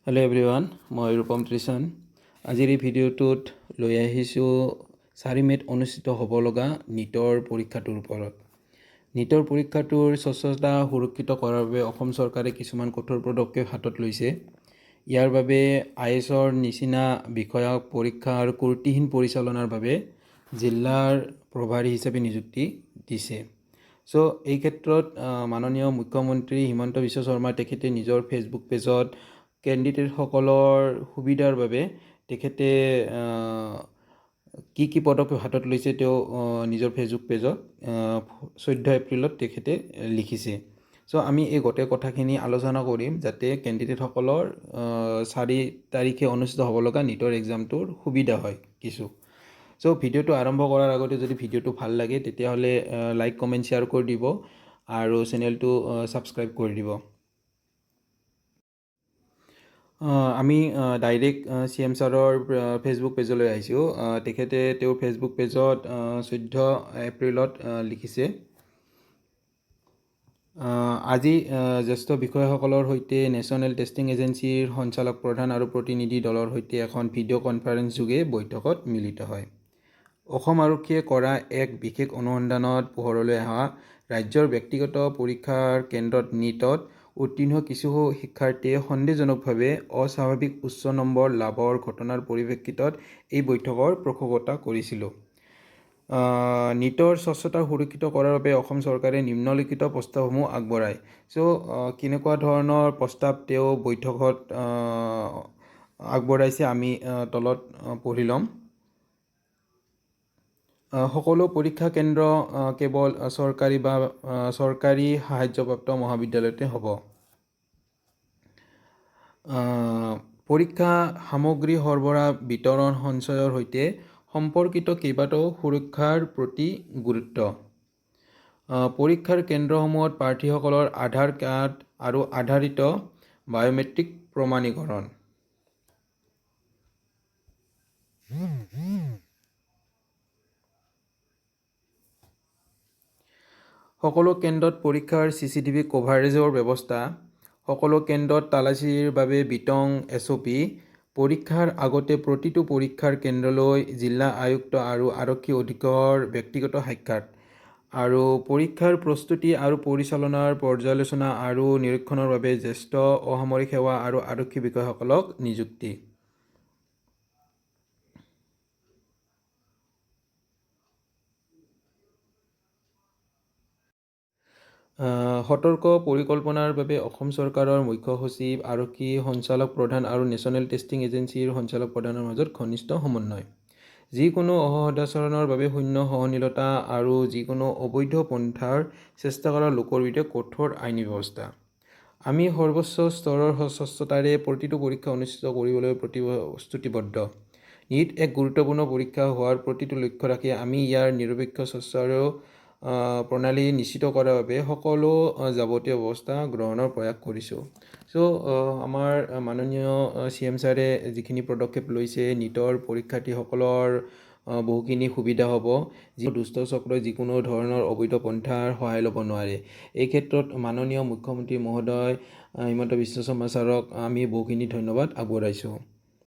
Hello' everyone, মই ৰূপম ত্ৰিশন। আজিৰ এই ভিডিঅ'টোত লৈ আহিছোঁ 4 মে'ত অনুষ্ঠিত হ'ব লগা নীটৰ পৰীক্ষাটোৰ ওপৰত। নীটৰ পৰীক্ষাটোৰ স্বচ্ছতা সুৰক্ষিত কৰাৰ বাবে অসম চৰকাৰে কিছুমান কঠোৰ পদক্ষেপ হাতত লৈছে। ইয়াৰ বাবে IASৰ নিচিনা বিষয়াক পৰীক্ষাৰ ত্ৰুটিহীন পৰিচালনাৰ বাবে জিলাৰ প্ৰভাৰী হিচাপে নিযুক্তি দিছে। এই ক্ষেত্ৰত মাননীয় মুখ্যমন্ত্ৰী হিমন্ত বিশ্ব শৰ্মা তেখেতে নিজৰ ফেচবুক পেজত কেণ্ডিডেটসকলৰ সুবিধাৰ বাবে তেখেতে কি পদক্ষেপ হাতত লৈছে তেওঁ নিজৰ ফেচবুক পেজত 14 এপ্ৰিলত তেখেতে লিখিছে। আমি এই গোটেই কথাখিনি আলোচনা কৰিম যাতে কেণ্ডিডেটসকলৰ 4 তাৰিখে অনুষ্ঠিত হ'ব লগা নীটৰ এক্সামটোৰ সুবিধা হয় কিছু। ভিডিঅ'টো আৰম্ভ কৰাৰ আগতে যদি ভিডিঅ'টো ভাল লাগে তেতিয়াহ'লে লাইক কমেণ্ট শ্বেয়াৰ কৰি দিব আৰু চেনেলটো ছাবস্ক্ৰাইব কৰি দিব। আমি ডাইৰেক্ট CM ছাৰৰ ফেচবুক পেজলৈ আহিছোঁ। তেখেতে তেওঁৰ ফেচবুক পেজত 14 এপ্ৰিলত লিখিছে, আজি জ্যেষ্ঠ বিষয়াসকলৰ সৈতে নেশ্যনেল টেষ্টিং এজেঞ্চিৰ সঞ্চালক প্ৰধান আৰু প্ৰতিনিধি দলৰ সৈতে এখন ভিডিঅ' কনফাৰেন্স যোগে বৈঠকত মিলিত হয়। অসম আৰক্ষীয়ে কৰা এক বিশেষ অনুসন্ধানত পোহৰলৈ অহা ৰাজ্যৰ ব্যক্তিগত পৰীক্ষাৰ কেন্দ্ৰত নীটত উত্তীৰ্ণ কিছু শিক্ষাৰ্থীয়ে সন্দেহজনকভাৱে অস্বাভাৱিক উচ্চ নম্বৰ লাভৰ ঘটনাৰ পৰিপ্ৰেক্ষিতত এই বৈঠকৰ প্ৰসংগতা কৰিছিল। নীটৰ স্বচ্ছতা সুৰক্ষিত কৰাৰ বাবে অসম চৰকাৰে নিম্নলিখিত প্ৰস্তাৱসমূহ আগবঢ়ায়। কেনেকুৱা ধৰণৰ প্ৰস্তাৱ তেওঁ বৈঠকত আগবঢ়াইছে আমি তলত পঢ়ি ল'ম। সকলো পৰীক্ষা কেন্দ্ৰ কেৱল চৰকাৰী বা চৰকাৰী সাহায্যপ্ৰাপ্ত মহাবিদ্যালয়তে হ'ব। পৰীক্ষা সামগ্ৰী সৰবৰাহ বিতৰণ সঞ্চয়ৰ সৈতে সম্পৰ্কিত কেইবাটাও সুৰক্ষাৰ প্ৰতি গুৰুত্ব। পৰীক্ষাৰ কেন্দ্ৰসমূহত প্ৰাৰ্থীসকলৰ আধাৰ কাৰ্ড আৰু আধাৰিত বায়োমেট্ৰিক প্ৰমাণীকৰণ। সকলো কেন্দ্ৰত পৰীক্ষাৰ CCTV কভাৰেজৰ ব্যৱস্থা। সকলো কেন্দ্ৰত তালাচীৰ বাবে বিতং SOP। পৰীক্ষাৰ আগতে প্ৰতিটো পৰীক্ষাৰ কেন্দ্ৰলৈ জিলা আয়ুক্ত আৰু আৰক্ষী অধীক্ষকৰ ব্যক্তিগত সাক্ষাৎ। আৰু পৰীক্ষাৰ প্ৰস্তুতি আৰু পৰিচালনাৰ পৰ্যালোচনা আৰু নিৰীক্ষণৰ বাবে জ্যেষ্ঠ অসামৰিক সেৱা আৰু আৰক্ষী বিষয়াসকলক নিযুক্তি। সতৰ্ক পৰিকল্পনাৰ বাবে অসম চৰকাৰৰ মুখ্য সচিব, আৰক্ষী সঞ্চালক প্ৰধান আৰু নেশ্যনেল টেষ্টিং এজেঞ্চিৰ সঞ্চালক প্ৰধানৰ মাজত ঘনিষ্ঠ সমন্বয়। যিকোনো অসদাচৰণৰ বাবে শূন্য সহনশীলতা আৰু যিকোনো অবৈধ পন্থাৰ চেষ্টা কৰা লোকৰ বিৰুদ্ধে কঠোৰ আইনী ব্যৱস্থা। আমি সৰ্বোচ্চ স্তৰৰ স্বচ্ছতাৰে প্ৰতিটো পৰীক্ষা অনুষ্ঠিত কৰিবলৈ প্ৰতিশ্ৰুতিবদ্ধ। নীট এক গুৰুত্বপূৰ্ণ পৰীক্ষা হোৱাৰ প্ৰতিটো লক্ষ্য ৰাখি আমি ইয়াৰ নিৰপেক্ষ স্বচ্ছ আৰু প্ৰণালী নিশ্চিত কৰাৰ বাবে সকলো যাৱতীয় ব্যৱস্থা গ্ৰহণৰ প্ৰয়াস কৰিছোঁ। আমাৰ মাননীয় CM ছাৰে যিখিনি পদক্ষেপ লৈছে, নীটৰ পৰীক্ষাৰ্থীসকলৰ বহুখিনি সুবিধা হ'ব। যি দুষ্ট চক্ৰই যিকোনো ধৰণৰ অবৈধ পন্থাৰ সহায় ল'ব নোৱাৰে। এই ক্ষেত্ৰত মাননীয় মুখ্যমন্ত্ৰী মহোদয় হিমন্ত বিশ্ব শৰ্মা ছাৰক আমি বহুখিনি ধন্যবাদ আগবঢ়াইছোঁ।